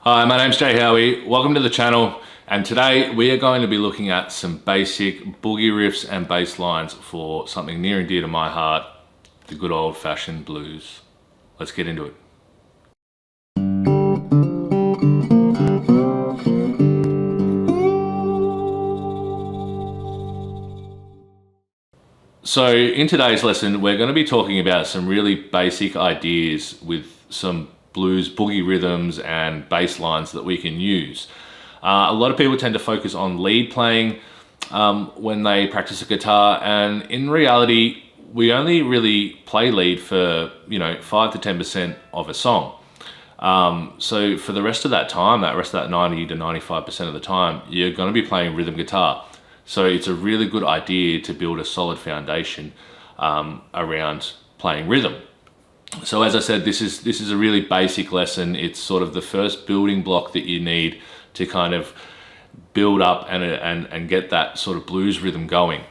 Hi, my name's Howie. Welcome to the channel. And today we are going to be looking at some basic boogie riffs and bass lines for something near and dear to my heart, the good old-fashioned blues. Let's get into it. So in today's lesson, we're going to be talking about some really basic ideas with some blues boogie rhythms and bass lines that we can use. A lot of people tend to focus on lead playing when they practice a guitar, and in reality, we only really play lead for 5 to 10% of a song. So for the rest of that time, that rest of that 90 to 95% of the time, you're going to be playing rhythm guitar. So it's a really good idea to build a solid foundation around playing rhythm. So as I said, this is a really basic lesson. It's sort of the first building block that you need to kind of build up and get that sort of blues rhythm going.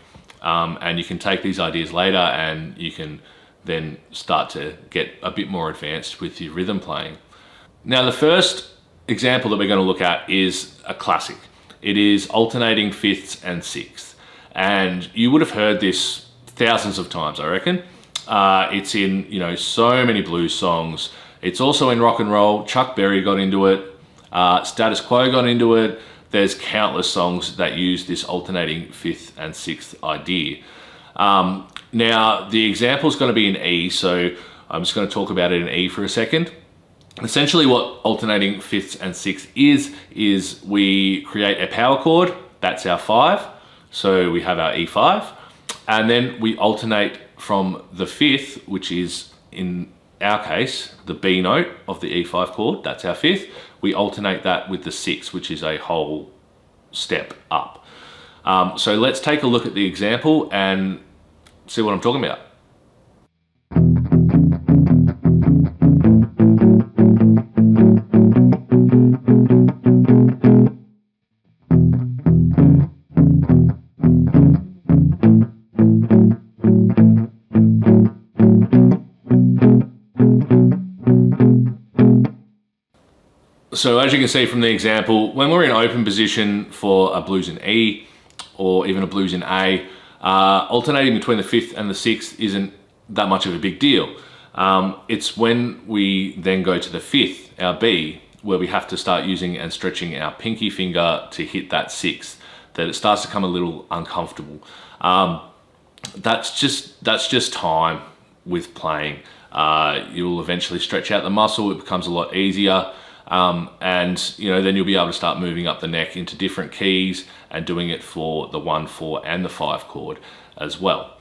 And you can take these ideas later and you can then start to get a bit more advanced with your rhythm playing. Now, the first example that we're going to look at is a classic. It is alternating fifths and sixths. And you would have heard this thousands of times, I reckon. It's in, so many blues songs. It's also in rock and roll. Chuck Berry got into it. Status Quo got into it. There's countless songs that use this alternating fifth and sixth idea. Now, the example is going to be in E, so I'm just going to talk about it in E for a second. Essentially what alternating fifths and sixths is we create a power chord, that's our 5. So we have our E5, and then we alternate from the fifth, which is in our case, the B note of the E5 chord, that's our fifth. We alternate that with the sixth, which is a whole step up. So let's take a look at the example and see what I'm talking about. So as you can see from the example, when we're in open position for a blues in E or even a blues in A, alternating between the fifth and the sixth isn't that much of a big deal. It's when we then go to the fifth, our B, where we have to start using and stretching our pinky finger to hit that sixth, that it starts to become a little uncomfortable. That's just time with playing. You'll eventually stretch out the muscle, it becomes a lot easier. And then you'll be able to start moving up the neck into different keys and doing it for the 1, 4 and the 5 chord as well.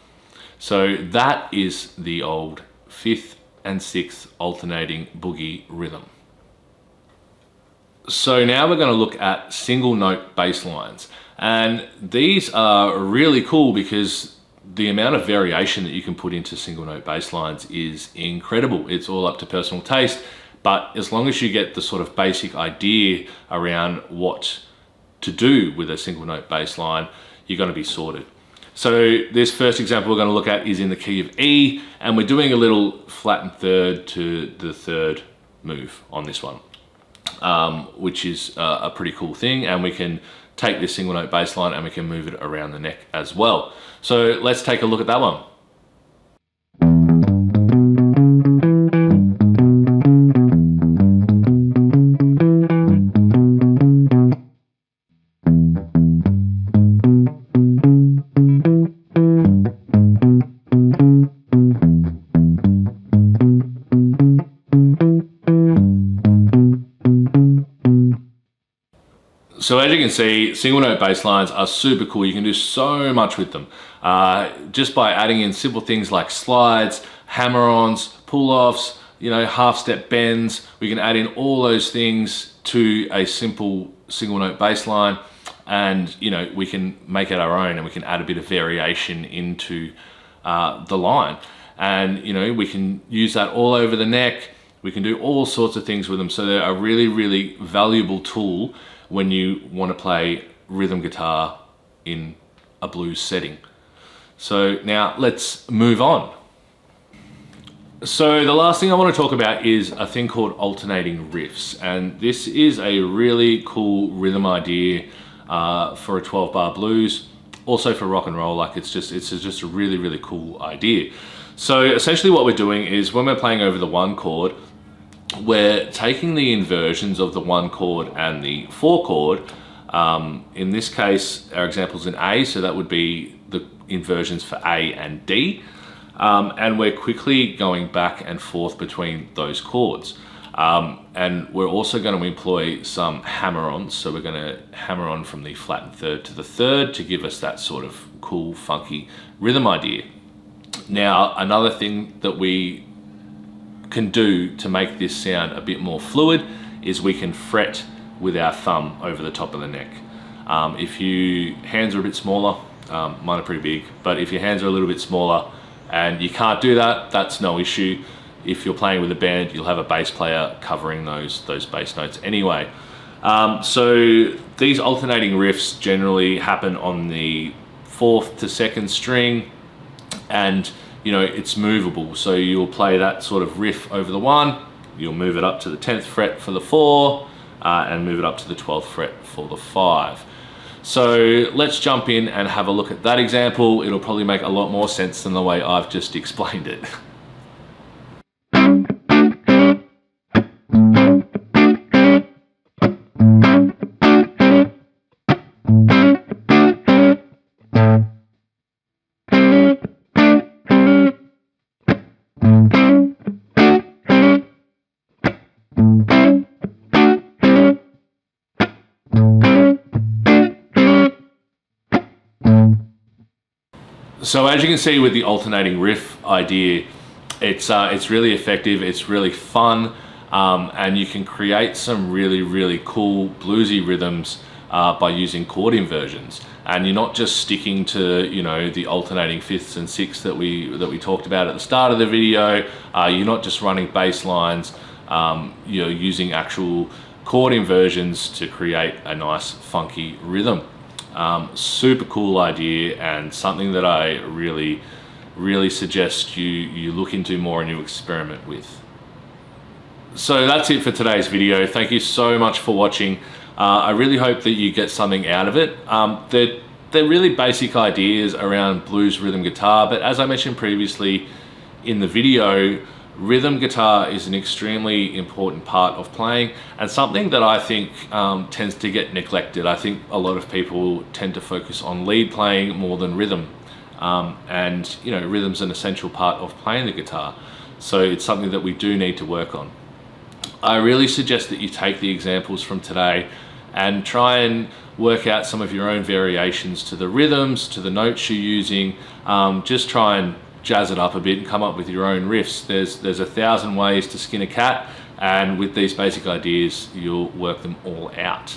So that is the old fifth and sixth alternating boogie rhythm. So now we're going to look at single note bass lines, and these are really cool because the amount of variation that you can put into single note bass lines is incredible. It's all up to personal taste. But as long as you get the sort of basic idea around what to do with a single note bass line, you're going to be sorted. So this first example we're going to look at is in the key of E, and we're doing a little flattened third to the third move on this one, which is a pretty cool thing. And we can take this single note bass line and we can move it around the neck as well. So let's take a look at that one. So as you can see, single note bass lines are super cool. You can do so much with them. Just by adding in simple things like slides, hammer-ons, pull-offs, half step bends. We can add in all those things to a simple single note bass line, and we can make it our own, and we can add a bit of variation into the line. And we can use that all over the neck. We can do all sorts of things with them. So they're a really, really valuable tool when you want to play rhythm guitar in a blues setting. So now let's move on. So the last thing I want to talk about is a thing called alternating riffs, and this is a really cool rhythm idea for a 12-bar blues, also for rock and roll. Like it's just a really cool idea. So essentially what we're doing is when we're playing over the 1 chord, we're taking the inversions of the 1 chord and the 4 chord. In this case, our example's in A, so that would be the inversions for A and D. And we're quickly going back and forth between those chords. And we're also going to employ some hammer-ons. So we're going to hammer on from the flattened third to the third to give us that sort of cool, funky rhythm idea. Now, another thing that we can do to make this sound a bit more fluid is we can fret with our thumb over the top of the neck. If your hands are a bit smaller, mine are pretty big, but if your hands are a little bit smaller and you can't do that, that's no issue. If you're playing with a band, you'll have a bass player covering those bass notes anyway. So these alternating riffs generally happen on the 4th to 2nd string, and you know, it's movable. So you'll play that sort of riff over the 1, you'll move it up to the 10th fret for the 4, and move it up to the 12th fret for the 5. So let's jump in and have a look at that example. It'll probably make a lot more sense than the way I've just explained it. So as you can see with the alternating riff idea, it's really effective, it's really fun, and you can create some really cool bluesy rhythms by using chord inversions. And you're not just sticking to, you know, the alternating 5ths and 6ths that we talked about at the start of the video. You're not just running bass lines, you're using actual chord inversions to create a nice funky rhythm. Super cool idea, and something that I really suggest you look into more and you experiment with. So that's it for today's video. Thank you so much for watching. I really hope that you get something out of it. They're really basic ideas around blues rhythm guitar, but as I mentioned previously in the video, rhythm guitar is an extremely important part of playing, and something that I think tends to get neglected. I think a lot of people tend to focus on lead playing more than rhythm, and you know, rhythm's an essential part of playing the guitar, so it's something that we do need to work on. I really suggest that you take the examples from today and try and work out some of your own variations to the rhythms, to the notes you're using. Just try and jazz it up a bit and come up with your own riffs. There's 1,000 ways to skin a cat, and with these basic ideas you'll work them all out.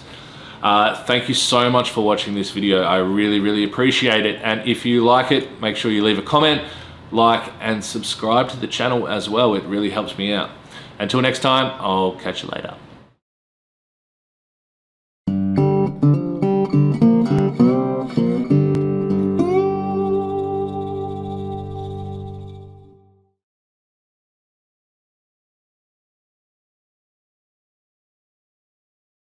Thank you so much for watching this video. I really appreciate it, and if you like it, make sure you leave a comment, like and subscribe to the channel as well. It really helps me out. Until next time, I'll catch you later.